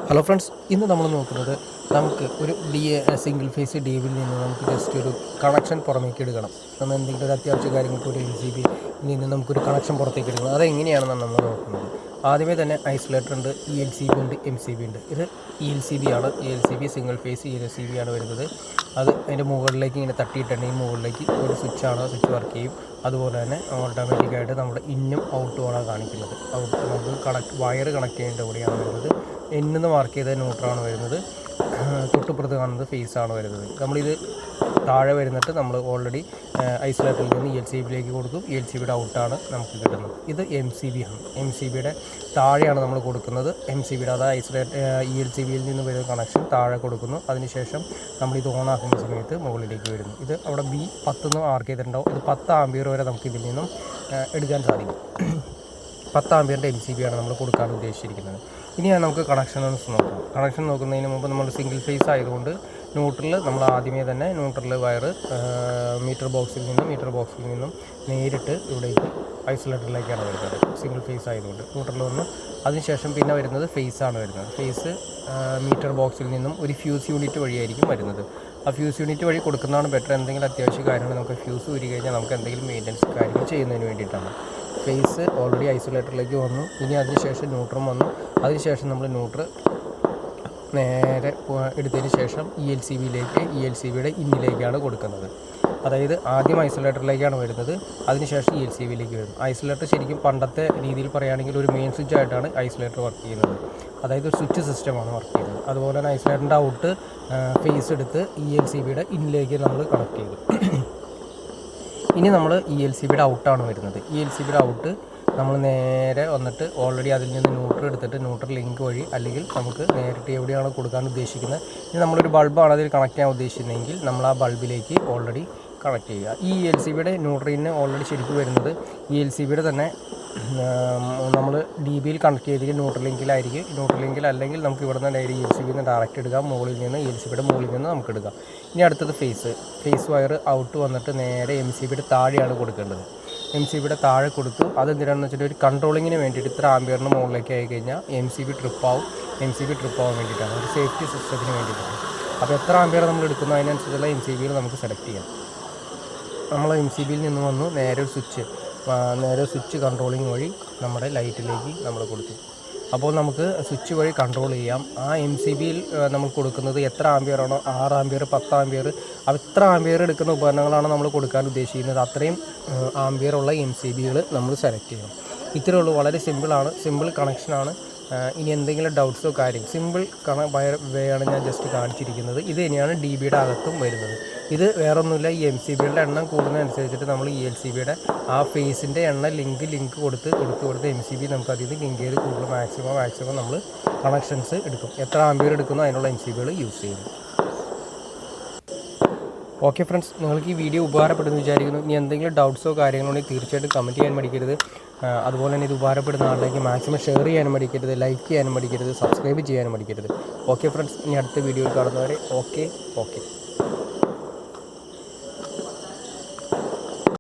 Hello friends, ഇന്ന് നമ്മൾ നോക്കുന്നത് നമുക്ക് ഒരു സിംഗിൾ ഫേസ് DVയിൽ നിന്ന് നമുക്ക് ജസ്റ്റ് ഒരു കണക്ഷൻ പുറമേക്ക് എടുക്കണം. നമ്മൾ എന്തെങ്കിലും ഒരു അത്യാവശ്യ കാര്യങ്ങൾക്ക് ഒരു LCB നിന്ന് നമുക്കൊരു കണക്ഷൻ പുറത്തേക്ക് എടുക്കണം. അതെങ്ങനെയാണെന്നാണ് നമ്മൾ നോക്കുന്നത്. ആദ്യമേ തന്നെ ഐസൊലേറ്റർ ഉണ്ട്, ELCB ഉണ്ട്, MCB ഉണ്ട്. ഇത് ELCB ആണ്. ELCB സിംഗിൾ ഫേസ് ELCB ആണ് വരുന്നത്. അത് അതിൻ്റെ മുകളിലേക്ക് ഇങ്ങനെ തട്ടിയിട്ടുണ്ടെങ്കിൽ മുകളിലേക്ക് ഒരു സ്വിച്ചാണ്, സ്വിച്ച് വർക്ക് ചെയ്യും. അതുപോലെ തന്നെ ഓട്ടോമാറ്റിക്കായിട്ട് നമ്മുടെ ഇന്നും ഔട്ടുമാണ് കാണിക്കുന്നത്. നമുക്ക് വയർ കണക്ട് ചെയ്യേണ്ട കൂടിയാണ് വരുന്നത്. എന്ന് മാർക്ക് ചെയ്ത ന്യൂട്രാണ് വരുന്നത്. തൊട്ടുപുറത്ത് കാണുന്നത് ഫേസാണ് വരുന്നത്. നമ്മളിത് താഴെ വരുന്നിട്ട് നമ്മൾ ഓൾറെഡി ഐസൊലേറ്ററിൽ നിന്ന് ELCBയിലേക്ക് കൊടുക്കും. ELCBയുടെ ഔട്ടാണ് നമുക്ക് കിട്ടുന്നത്. ഇത് MCB ആണ്. MCBയുടെ താഴെയാണ് നമ്മൾ കൊടുക്കുന്നത്. MCBയുടെ അതായത് ELCBയിൽ നിന്ന് വരുന്ന കണക്ഷൻ താഴെ കൊടുക്കുന്നു. അതിനുശേഷം നമ്മളിത് ഓൺ ആക്കുന്ന സമയത്ത് മുകളിലേക്ക് വരുന്നു. ഇത് അവിടെ B10 മാർക്ക് ചെയ്തിട്ടുണ്ടാവും. ഇത് 10 ആംപിയർ വരെ നമുക്ക് ഇതിൽ നിന്നും എടുക്കാൻ സാധിക്കും. 10 ആംപിയറിൻ്റെ MCB ആണ് നമ്മൾ കൊടുക്കാൻ ഉദ്ദേശിച്ചിരിക്കുന്നത്. ഇനിയാണ് നമുക്ക് കണക്ഷൻ നോക്കാം. കണക്ഷൻ നോക്കുന്നതിന് മുമ്പ് നമ്മൾ സിംഗിൾ ഫേസ് ആയതുകൊണ്ട് ന്യൂട്രൽ നമ്മൾ ആദ്യമേ തന്നെ ന്യൂട്രൽ വയർ മീറ്റർ ബോക്സിൽ നിന്നും നേരിട്ട് ഇവിടേക്ക് ഐസൊലേറ്ററിലേക്കാണ് വരുന്നത്. സിംഗിൾ ഫേസ് ആയതുകൊണ്ട് ന്യൂട്രൽ വന്ന് അതിനുശേഷം പിന്നെ വരുന്നത് ഫേസാണ് വരുന്നത്. ഫേസ് മീറ്റർ ബോക്സിൽ നിന്നും ഒരു ഫ്യൂസ് യൂണിറ്റ് വഴിയായിരിക്കും വരുന്നത്. ആ ഫ്യൂസ് യൂണിറ്റ് വഴി കൊടുക്കുന്നതാണ് ബെറ്റർ. എന്തെങ്കിലും അത്യാവശ്യ കാര്യങ്ങൾ നമുക്ക് ഫ്യൂസ് ഊരി കഴിഞ്ഞാൽ നമുക്ക് എന്തെങ്കിലും മെയിൻ്റനൻസ് കാര്യങ്ങൾ ചെയ്യുന്നതിന് വേണ്ടിയിട്ടാണ്. ഫേസ് ഓൾറെഡി ഐസൊലേറ്ററിലേക്ക് വന്നു. ഇനി അതിനുശേഷം ന്യൂട്രൽ വന്നു. അതിനുശേഷം നമ്മൾ ന്യൂട്രൽ നേരെ എടുത്തതിന് ശേഷം ELCBയുടെ ഇന്നിലേക്കാണ് കൊടുക്കുന്നത്. അതായത് ആദ്യം ഐസൊലേറ്ററിലേക്കാണ് വരുന്നത്, അതിനുശേഷം ELCBയിലേക്ക് വരുന്നു. ഐസൊലേറ്റർ ശരിക്കും പണ്ടത്തെ രീതിയിൽ പറയുകയാണെങ്കിൽ ഒരു മെയിൻ സ്വിച്ച് ആയിട്ടാണ് ഐസൊലേറ്റർ വർക്ക് ചെയ്യുന്നത്. അതായത് ഒരു സ്വിച്ച് സിസ്റ്റമാണ് വർക്ക് ചെയ്യുന്നത്. അതുപോലെ തന്നെ ഐസൊലേറ്ററിൻ്റെ ഔട്ട് ഫേസ് എടുത്ത് ELCBയുടെ ഇന്നിലേക്ക് നമ്മൾ കണക്ട് ചെയ്തു. ഇനി നമ്മൾ ELCBയുടെ ഔട്ടാണ് വരുന്നത്. ELCBയുടെ ഔട്ട് നമ്മൾ നേരെ വന്നിട്ട് ഓൾറെഡി അതിൽ നിന്ന് ന്യൂട്രൽ എടുത്തിട്ട് ന്യൂട്രൽ ലിങ്ക് വഴി അല്ലെങ്കിൽ നമുക്ക് നേരിട്ട് എവിടെയാണ് കൊടുക്കാൻ ഉദ്ദേശിക്കുന്നത്. ഇനി നമ്മളൊരു ബൾബാണ് അതിൽ കണക്ട് ചെയ്യാൻ ഉദ്ദേശിക്കുന്നതെങ്കിൽ നമ്മൾ ആ ബൾബിലേക്ക് ഓൾറെഡി കണക്ട് ചെയ്യുക. ഈ ELCBയുടെ ന്യൂട്രലിന് ഓൾറെഡി ശരിക്കും വരുന്നത് ELCBയുടെ തന്നെ നമ്മൾ DBയിൽ കണക്ട് ചെയ്തിട്ട് ന്യൂട്രൽ ലിങ്കിൽ അല്ലെങ്കിൽ നമുക്ക് ഇവിടെ നിന്ന് ELCBയിൽ നിന്ന് ഡയറക്റ്റ് എടുക്കാം. ELCBയുടെ മുകളിൽ നിന്ന് നമുക്ക് എടുക്കാം. ഇനി അടുത്തത് ഫേസ് വയർ ഔട്ട് വന്നിട്ട് നേരെ MCBയുടെ താഴെയാണ് കൊടുക്കേണ്ടത്. MCBയുടെ താഴെ കൊടുത്തു. അതെന്തിനാണെന്ന് വെച്ചിട്ട് ഒരു കൺട്രോളിങ്ങിന് വേണ്ടിയിട്ട് ഇത്ര ആംപിയറിന് മുകളിലേക്ക് ആയി കഴിഞ്ഞാൽ MCB ട്രിപ്പ് ആവാൻ വേണ്ടിയിട്ടാണ്, ഒരു സേഫ്റ്റി സിസ്റ്റത്തിന് വേണ്ടിയിട്ടാണ്. അപ്പോൾ എത്ര ആംപിയർ നമ്മൾ എടുക്കുന്നു അതിനനുസരിച്ചുള്ള MCBയിൽ നമുക്ക് സെലക്ട് ചെയ്യാം. നമ്മൾ MCBയിൽ നിന്ന് വന്നു നേരെ സ്വിച്ച് കൺട്രോളിങ് വഴി നമ്മുടെ ലൈറ്റിലേക്ക് നമ്മൾ കൊടുത്തു. അപ്പോൾ നമുക്ക് സ്വിച്ച് വഴി കൺട്രോൾ ചെയ്യാം. ആ MCBയിൽ നമ്മൾ കൊടുക്കുന്നത് എത്ര ആംപിയറാണോ, 6 ആംപിയർ 10 ആംപിയർ എത്ര ആംപിയർ എടുക്കുന്ന ഉപകരണങ്ങളാണ് നമ്മൾ കൊടുക്കാൻ ഉദ്ദേശിക്കുന്നത് അത്രയും ആംപിയറുള്ള MCBകൾ നമ്മൾ സെലക്ട് ചെയ്യണം. ഇത്രയേ ഉള്ളൂ. വളരെ സിമ്പിൾ കണക്ഷനാണ്. ഇനി എന്തെങ്കിലും ഡൗട്ട്സോ സിമ്പിൾ വയർ വേയാണ് ഞാൻ ജസ്റ്റ് കാണിച്ചിരിക്കുന്നത്. ഇത് തന്നെയാണ് DBയുടെ അകത്തും വരുന്നത്. ഇത് വേറൊന്നുമില്ല, ഈ MCBയുടെ എണ്ണം കൂടുന്നതനുസരിച്ചിട്ട് നമ്മൾ ELCBയുടെ ആ ഫേസിൻ്റെ ലിങ്ക് കൊടുത്ത് MCB നമുക്ക് അതിൽ നിന്ന് ലിങ്ക് ചെയ്ത് കൂടുതൽ മാക്സിമം നമ്മൾ കണക്ഷൻസ് എടുക്കും. എത്ര ആംപിയർ എടുക്കുന്നോ അതിനുള്ള MCBകൾ യൂസ് ചെയ്യുന്നു. ഓക്കെ ഫ്രണ്ട്സ്, നിങ്ങൾക്ക് ഈ വീഡിയോ ഉപകാരപ്പെടുമെന്ന് വിചാരിക്കുന്നു. ഇനി എന്തെങ്കിലും ഡൗട്ട്സോ കാര്യങ്ങളുണ്ടെങ്കിൽ തീർച്ചയായിട്ടും കമൻറ്റ് ചെയ്യാൻ മടിക്കരുത്. അതുപോലെ തന്നെ ഇത് ഉപകാരപ്പെടുന്ന ആളിലേക്ക് മാക്സിമം ഷെയർ ചെയ്യാനും മടിക്കരുത്, ലൈക്ക് ചെയ്യാനും മടിക്കരുത്, സബ്സ്ക്രൈബ് ചെയ്യാനും മടിക്കരുത്. ഓക്കെ ഫ്രണ്ട്സ്, ഇനി അടുത്ത വീഡിയോയിൽ കാണുന്നവരെ ഓക്കെ.